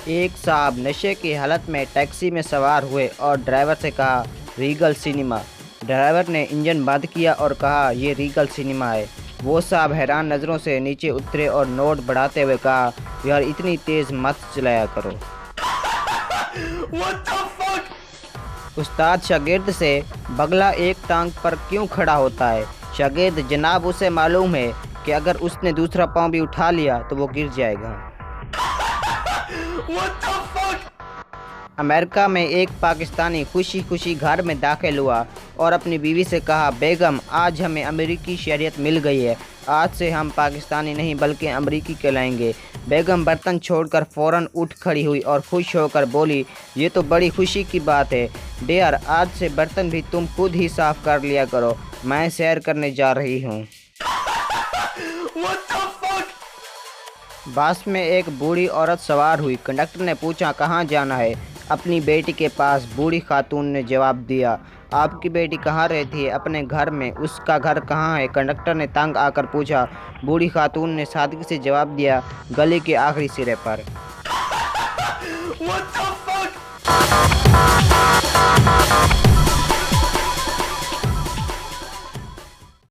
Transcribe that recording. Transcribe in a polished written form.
ایک صاحب نشے کی حالت میں ٹیکسی میں سوار ہوئے اور ڈرائیور سے کہا ریگل سنیما۔ ڈرائیور نے انجن بند کیا اور کہا یہ ریگل سنیما ہے۔ وہ صاحب حیران نظروں سے نیچے اترے اور نوٹ بڑھاتے ہوئے کہا یار اتنی تیز مت چلایا کرو۔ استاد شاگرد سے بگلا ایک ٹانگ پر کیوں کھڑا ہوتا ہے؟ شاگرد جناب اسے معلوم ہے کہ اگر اس نے دوسرا پاؤں بھی اٹھا لیا تو وہ گر جائے گا۔ امریکہ میں ایک پاکستانی خوشی خوشی گھر میں داخل ہوا اور اپنی بیوی سے کہا بیگم آج ہمیں امریکی شہریت مل گئی ہے، آج سے ہم پاکستانی نہیں بلکہ امریکی کہلائیں گے۔ بیگم برتن چھوڑ کر فوراً اٹھ کھڑی ہوئی اور خوش ہو کر بولی یہ تو بڑی خوشی کی بات ہے ڈیئر، آج سے برتن بھی تم خود ہی صاف کر لیا کرو، میں سیر کرنے جا رہی ہوں۔ بس میں ایک بوڑھی عورت سوار ہوئی۔ کنڈکٹر نے پوچھا کہاں جانا ہے؟ اپنی بیٹی کے پاس۔ بوڑھی خاتون نے جواب دیا آپ کی بیٹی کہاں رہتی ہے؟ اپنے گھر میں۔ اس کا گھر کہاں ہے؟ کنڈکٹر نے تنگ آ کر پوچھا۔ بوڑھی خاتون نے سادگی سے جواب دیا گلی کے آخری سرے پر۔